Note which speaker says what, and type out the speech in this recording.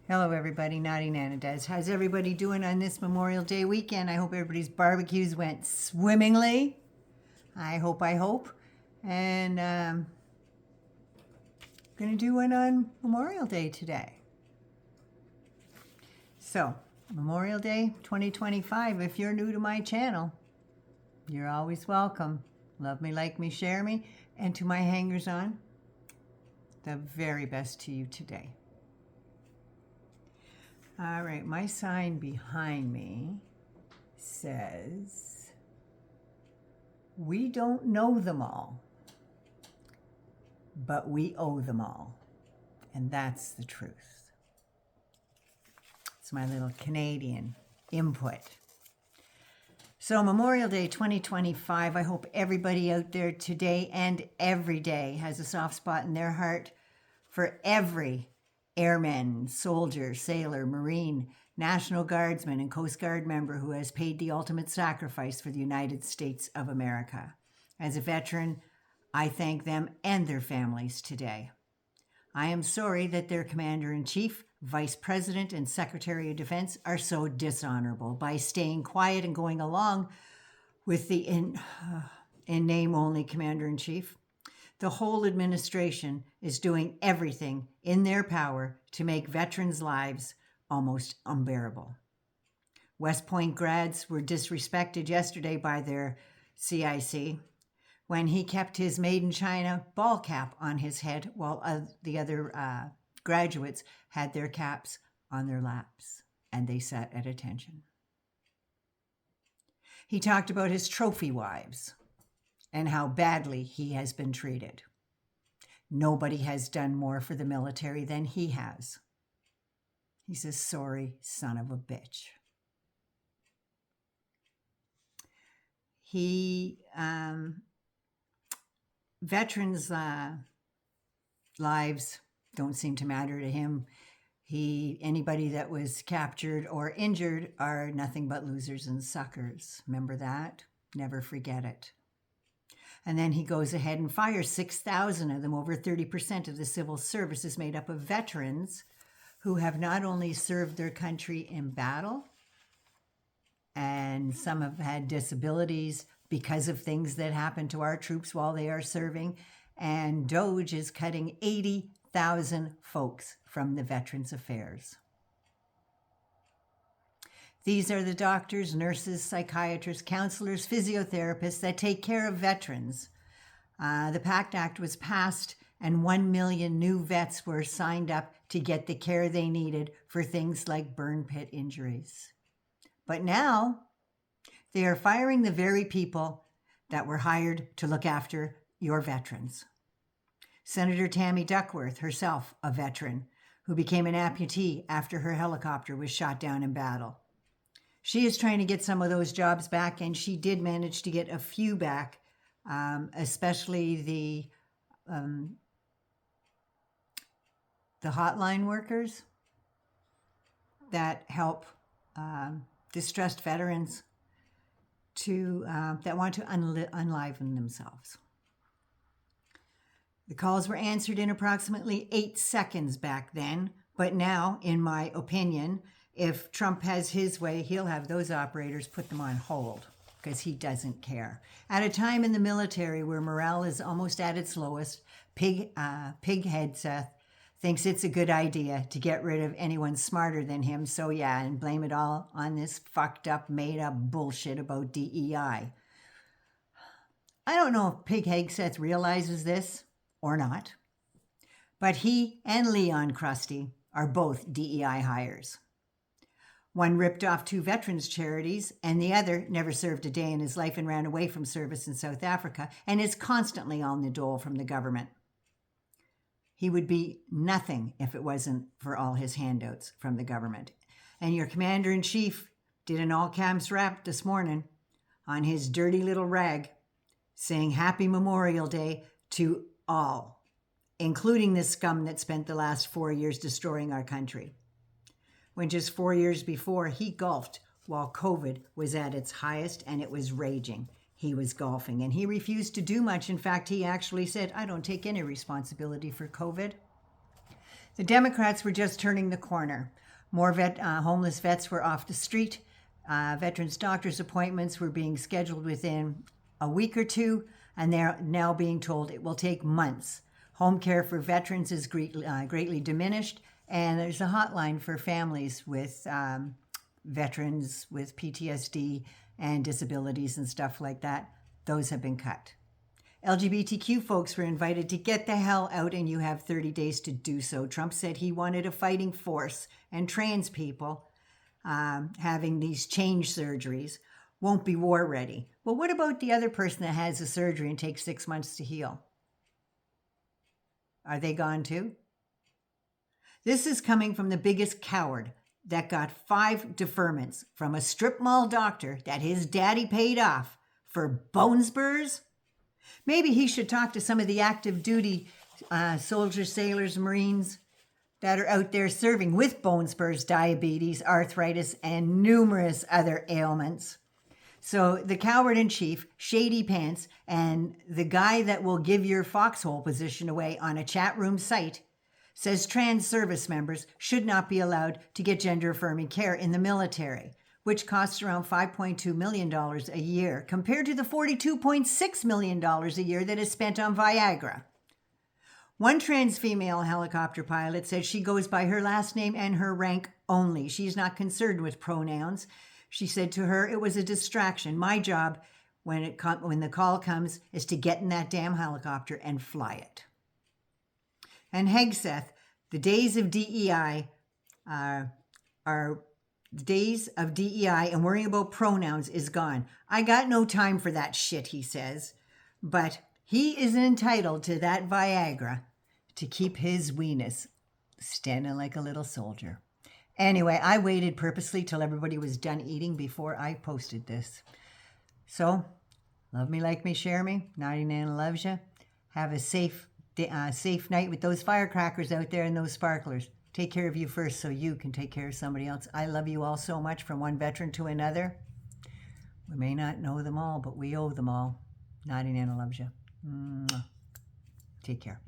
Speaker 1: Hello, everybody. Naughty Nana Des. How's everybody doing on this Memorial Day weekend? I hope everybody's barbecues went swimmingly. I hope. And going to do one on Memorial Day today. So, Memorial Day 2025, if you're new to my channel, you're always welcome. Love me, like me, share me. And to my hangers-on, the very best to you today. All right, my sign behind me says, we don't know them all, but we owe them all. And that's the truth. It's my little Canadian input. So Memorial Day 2025, I hope everybody out there today and every day has a soft spot in their heart for every airman, soldier, sailor, Marine, National Guardsman, and Coast Guard member who has paid the ultimate sacrifice for the United States of America. As a veteran, I thank them and their families today. I am sorry that their Commander-in-Chief, Vice President, and Secretary of Defense are so dishonorable by staying quiet and going along with the in name only Commander-in-Chief. The whole administration is doing everything in their power to make veterans' lives almost unbearable. West Point grads were disrespected yesterday by their CIC when he kept his made in China ball cap on his head while the other graduates had their caps on their laps, and they sat at attention. He talked about his trophy wives and how badly he has been treated. Nobody has done more for the military than he has. He's a sorry son of a bitch. Veterans' lives don't seem to matter to him. Anybody that was captured or injured are nothing but losers and suckers. Remember that? Never forget it. And then he goes ahead and fires 6,000 of them. Over 30% of the civil service is made up of veterans who have not only served their country in battle, and some have had disabilities because of things that happened to our troops while they are serving. And DOGE is cutting 80,000 folks from the Veterans Affairs. These are the doctors, nurses, psychiatrists, counselors, physiotherapists that take care of veterans. The PACT Act was passed and 1 million new vets were signed up to get the care they needed for things like burn pit injuries. But now they are firing the very people that were hired to look after your veterans. Senator Tammy Duckworth, herself a veteran, who became an amputee after her helicopter was shot down in battle. She is trying to get some of those jobs back, and she did manage to get a few back, especially the hotline workers that help distressed veterans that want to unliven themselves. The calls were answered in approximately 8 seconds back then, but now, in my opinion, if Trump has his way, he'll have those operators put them on hold because he doesn't care. At a time in the military where morale is almost at its lowest, Pighead Seth thinks it's a good idea to get rid of anyone smarter than him. So yeah, and blame it all on this fucked up, made up bullshit about DEI. I don't know if Pighead Seth realizes this or not, but he and Leon Krusty are both DEI hires. One ripped off 2 veterans charities, and the other never served a day in his life and ran away from service in South Africa and is constantly on the dole from the government. He would be nothing if it wasn't for all his handouts from the government. And your Commander-in-Chief did an all-caps rap this morning on his dirty little rag saying Happy Memorial Day to all, including the scum that spent the last 4 years destroying our country. When just 4 years before, he golfed while COVID was at its highest and it was raging. He was golfing and he refused to do much. In fact, he actually said, I don't take any responsibility for COVID. The Democrats were just turning the corner. More homeless vets were off the street. Veterans' doctors' appointments were being scheduled within a week or two, and they're now being told it will take months. Home care for veterans is greatly diminished, and there's a hotline for families with veterans with PTSD and disabilities and stuff like that. Those have been cut. LGBTQ folks were invited to get the hell out, and you have 30 days to do so. Trump said he wanted a fighting force, and trans people having these change surgeries won't be war ready. Well, what about the other person that has a surgery and takes 6 months to heal? Are they gone too? This is coming from the biggest coward that got 5 deferments from a strip mall doctor that his daddy paid off for bone spurs. Maybe he should talk to some of the active duty soldiers, sailors, Marines that are out there serving with bone spurs, diabetes, arthritis, and numerous other ailments. So the coward in chief, Shady Pants, and the guy that will give your foxhole position away on a chat room site says trans service members should not be allowed to get gender-affirming care in the military, which costs around $5.2 million a year, compared to the $42.6 million a year that is spent on Viagra. One trans female helicopter pilot said she goes by her last name and her rank only. She's not concerned with pronouns. She said to her, it was a distraction. My job, when the call comes, is to get in that damn helicopter and fly it. And Hegseth, the days of DEI are the days of DEI and worrying about pronouns is gone. I got no time for that shit, he says. But he is entitled to that Viagra to keep his weenus standing like a little soldier. Anyway, I waited purposely till everybody was done eating before I posted this. So, love me, like me, share me. Naughty Nana loves you. Have a safe night with those firecrackers out there and those sparklers. Take care of you first so you can take care of somebody else. I love you all so much, from one veteran to another. We may not know them all, but we owe them all. Naughty Nana loves you. Take care.